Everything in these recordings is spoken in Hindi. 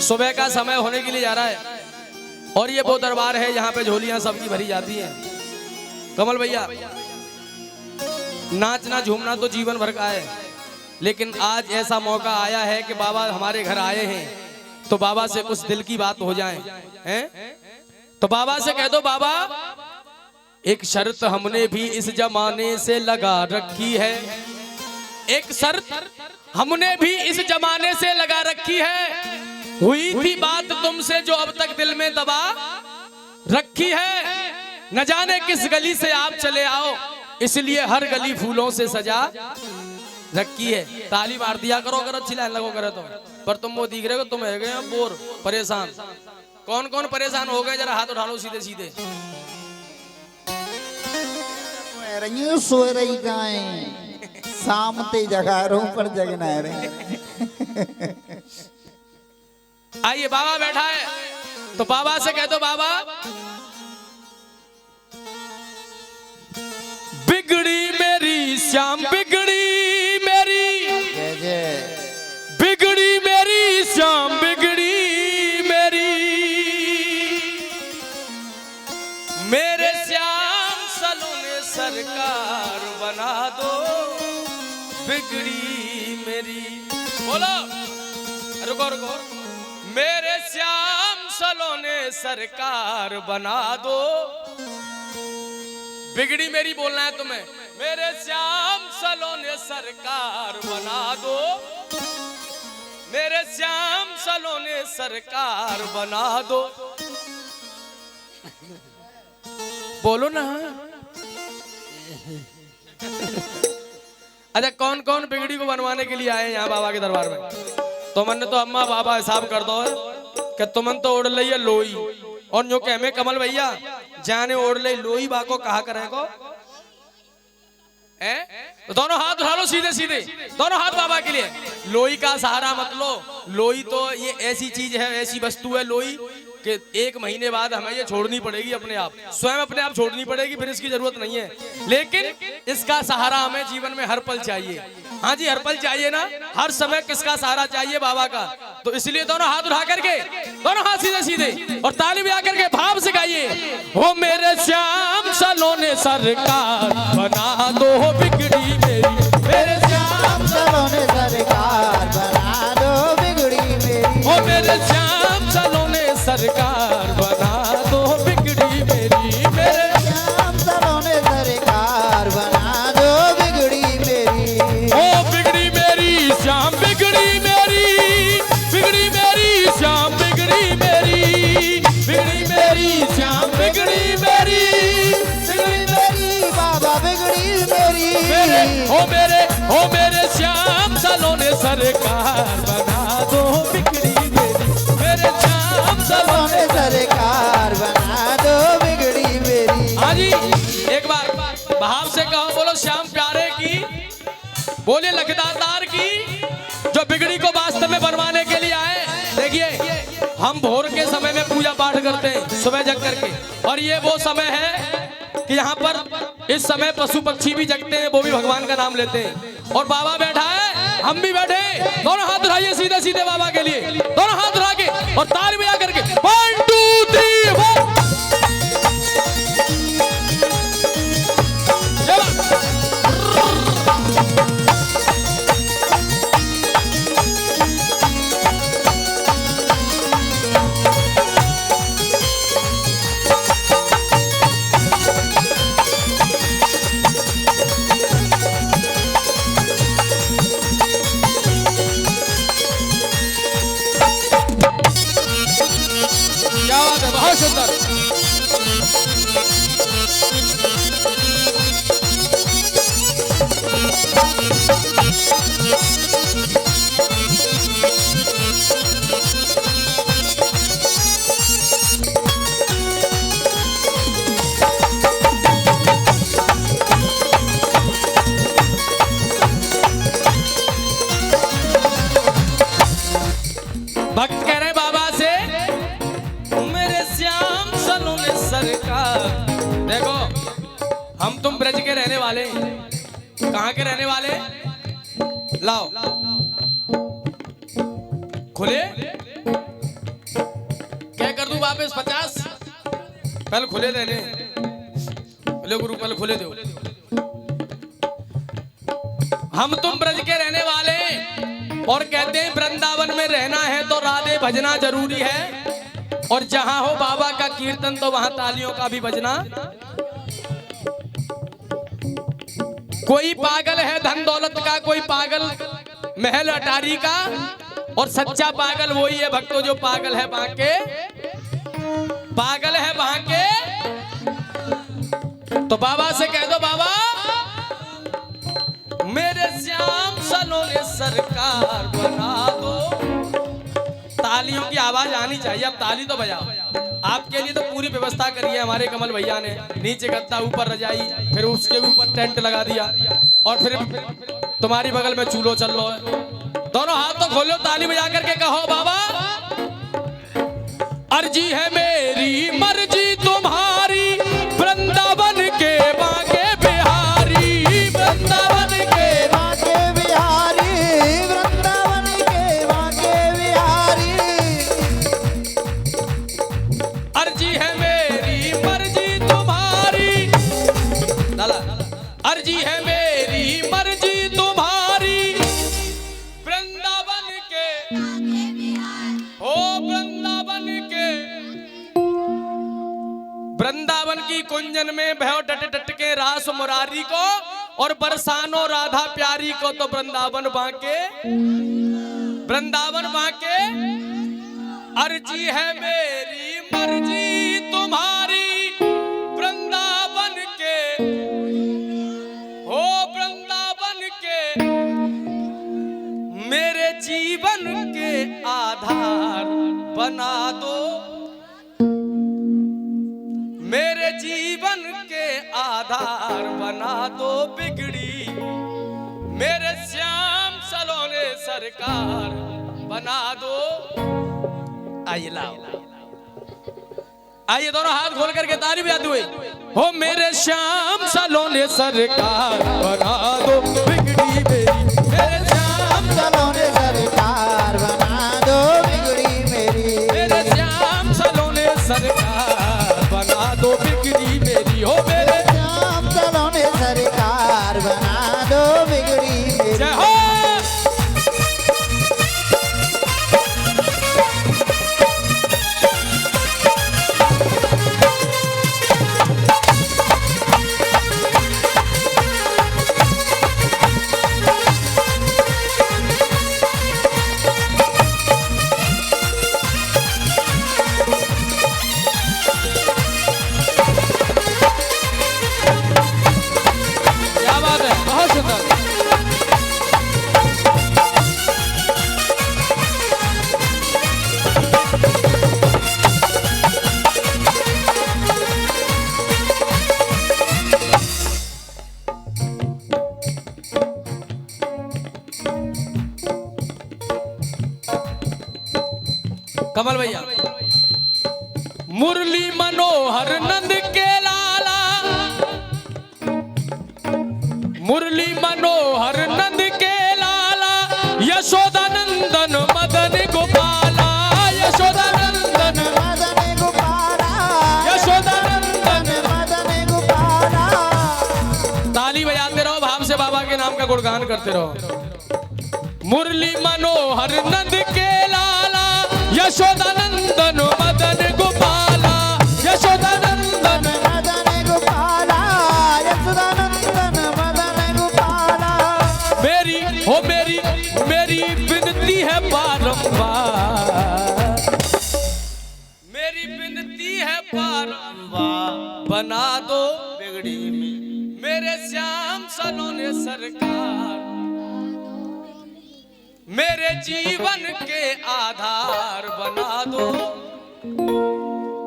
सुबह का समय होने के लिए जा रहा है और ये वो दरबार है यहाँ पे झोलियां सबकी भरी जाती हैं। कमल भैया, नाचना झूमना तो जीवन भर का है, लेकिन आज ऐसा मौका आया है कि बाबा हमारे घर आए हैं तो बाबा से कुछ दिल की बात हो जाए हैं? तो बाबा से कह दो, बाबा एक शर्त हमने भी इस जमाने से लगा रखी है, एक शर्त हमने भी इस जमाने से लगा रखी है। हुई थी बात तुमसे जो अब तक दिल में दबा रखी है, न जाने किस गली से आप चले आओ, इसलिए हर गली फूलों से सजा रखी है। ताली मार दिया करो अगर अच्छी लाइन लगो करे तो। पर तुम वो दिख रहे हो, तुम है गए बोर परेशान। कौन कौन परेशान हो गए जरा हाथ उठा लो सीधे सीधे। सो रही गाय शाम ते जगारों पर जगना है। आइए बाबा बैठा है तो बाबा से कह दो, बाबा बिगड़ी मेरी श्याम बिगड़ी मेरी, बिगड़ी मेरी श्याम बिगड़ी मेरी, मेरे श्याम सलोने सरकार बना दो बिगड़ी मेरी। बोलो, रुको रुको। मेरे श्याम सलोने सरकार बना दो बिगड़ी मेरी, बोलना है तुम्हें। मेरे श्याम सलोने सरकार बना दो, मेरे श्याम सलोने सरकार बना दो। बोलो ना। अच्छा, कौन कौन बिगड़ी को बनवाने के लिए आए यहाँ बाबा के दरबार में? तुमने तो अम्मा बाबा हिसाब कर दो कि तुमन तो ओढ़ ली है लोई, और जो कह में कमल भैया जाने ओढ़ ले लोई बाको कहा करेगो है? तो दोनों हाथ उठा लो सीधे सीधे, दोनों हाथ बाबा के लिए। लोई का सहारा मत लो। लोई तो ये ऐसी चीज है, ऐसी वस्तु है लोई कि 1 महीने बाद हमें ये छोड़नी पड़ेगी अपने आप, स्वयं अपने आप छोड़नी पड़ेगी, फिर इसकी जरूरत नहीं है। लेकिन इसका सहारा हमें जीवन में हर पल चाहिए। हाँ जी, हर पल चाहिए ना, हर समय किसका सहारा चाहिए? बाबा का। तो इसलिए दोनों हाथ उठा करके, दोनों हाथ सीधे सीधे और ताली बजा करके भाव से गाइए, हो मेरे श्याम सलोने सरकार बना दो बिगड़ी मेरी, मेरे श्याम सलोने सरकार बना दो बिगड़ी मेरी, हो मेरे श्याम सलोने सरकार बना दो बिगड़ी मेरी, मेरे श्याम सलोने सरकार बना दो बिगड़ी मेरी। ओ बिगड़ी मेरी श्याम बिगड़ी मेरी, बिगड़ी मेरी श्याम बिगड़ी मेरी, बिगड़ी मेरी श्याम बिगड़ी मेरी, बिगड़ी मेरी बाबा बिगड़ी मेरी, हो मेरे श्याम सलोने सरकार बना दो बिगड़ी मेरी, मेरे श्याम सलोने सरकार बना दो बिगड़ी मेरी। हाँ जी, एक बार भाव से कहो, बोलो श्याम प्यारे की, बोले लखदातार की, जो बिगड़ी को वास्तव में बनवाने के लिए आए। देखिए, हम भोर के समय में पूजा पाठ करते हैं सुबह जग करके, और ये वो समय है कि यहाँ पर इस समय पशु पक्षी भी जगते हैं, वो भी भगवान का नाम लेते हैं। और बाबा बैठा है, हम भी बैठे, दोनों हाथ उठाइए सीधे सीधे बाबा के लिए, दोनों हाथ उठा के और ताली बजा करके 1 2 3 4। क्या बात है, बहुत सुंदर। भक्त कह रहे बाबा से, मेरे श्याम सलोने सरकार। देखो, हम तुम ब्रज के रहने वाले, कहाँ के रहने वाले? लाओ खुले वापस 50 पल खुले देने बोले गुरु पल खुले दो। हम तुम ब्रज के रहने वाले और कहते हैं वृंदावन में रहना है तो राधे भजना जरूरी है, और जहां हो बाबा का कीर्तन तो वहां तालियों का भी बजना। कोई पागल है धन दौलत का, कोई पागल महल अटारी का, और सच्चा पागल वही है भक्तों जो पागल है बांके, पागल है बांके। तो बाबा से कह दो बाबा मेरे श्याम सलोने सरकार बना दो। तालियों की आवाज आनी चाहिए, अब ताली तो बजाओ। आपके लिए तो पूरी व्यवस्था करी है हमारे कमल भैया ने, नीचे गद्दा ऊपर रजाई, फिर उसके ऊपर टेंट लगा दिया, और फिर तुम्हारी बगल में चूल्हो चल रहा है। दोनों हाथ तो खोलो, ताली बजा करके कहो बाबा अर्जी है मेरी मर्जी तुम्हारी, वृंदावन के बांके बिहारी, वृंदावन के बांके बिहारी, वृंदावन के बांके बिहारी। अर्जी है मेरी मर्जी तुम्हारी, लाला अर्जी है मेरी मर्जी तुम्हारी, वृंदावन के ओ वृंदावन के। वृंदावन की कुंजन में भयो डट डट के रास मुरारी को, और बरसानो राधा प्यारी को, तो वृंदावन बांके, वृंदावन बांके। अर्जी है मेरी मर्जी तुम्हारी, वृंदावन के हो वृंदावन के, मेरे जीवन के आधार बना दो, मेरे जीवन के आधार बना दो बिगड़ी, मेरे श्याम सलोने सरकार बना दो। आइए लाओ, आइए दोनों हाथ खोल करके ताली बजाते हुए, हो मेरे श्याम सलोने सरकार बना दो बिगड़ी मेरी, मेरे श्याम सलोने सरकार बना दो बिगड़ी मेरी, मेरे श्याम सलोने सरकार बना दो बिगड़ी मेरी, हो मेरे श्याम सलोने सरकार बना दो बिगड़ी मेरी। जय हो। क्या बात है, बहुत सुंदर। कमल भैया मुरली मनोहर नंद के लाला, मुरली मनोहर नंद के लाला, यशोदानंदन मदन गोपाला, यशोदानंदन मदन गोपाला, यशोदानंदन। मदन गोपाला। ताली बजाते रहो, भाव से बाबा के नाम का गुणगान करते रहो। मुरली मनोहर नंद के लाला, यशोदानंदन मदन गोपाला, यशोदानंदन मदन गोपाला, यशोदानंदन मदन गोपाला। मेरी हो मेरी मेरी विनती है बारंबार, मेरी विनती है बारंबार, बना दो बिगड़ी में मेरे श्याम सलोने सरकार, मेरे जीवन के आधार बना दो।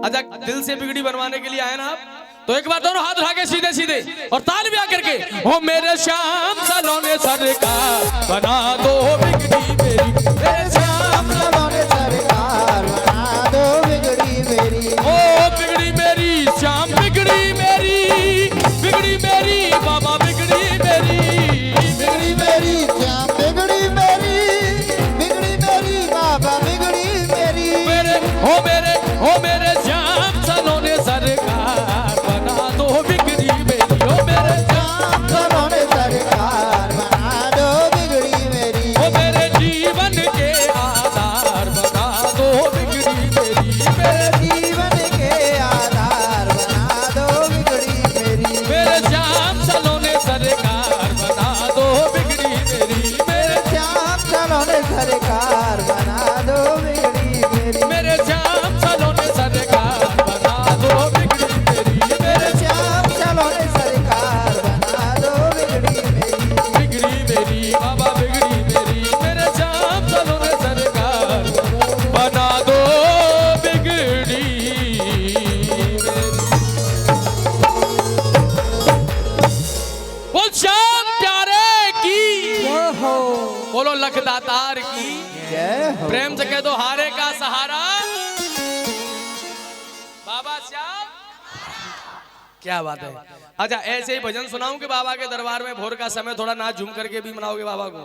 अच्छा दिल से बिगड़ी बनवाने के लिए आए ना आप, तो एक बार दोनों हाथ उठा के सीधे सीधे और ताल भी आकर के, हो मेरे श्याम सलोने सरकार बना दो बिगड़ी मेरी, मेरे श्याम सलोने सरकार बना दो बिगड़ी मेरी, ओ बिगड़ी मेरी श्याम बिगड़ी मेरी, बिगड़ी मेरी बाबा बिगड़ी मेरी, बिगड़ी मेरी श्याम बिगड़ी मेरी, बिगड़ी मेरी बाबा बिगड़ी मेरी। मेरे हो मेरे लख दातार की जय हो। प्रेम से कह दो हारे का सहारा बाबा श्याम। क्या बात है। अच्छा ऐसे ही भजन सुनाऊं कि बाबा के दरबार में भोर का समय थोड़ा नाच झूम करके भी मनाओगे बाबा को?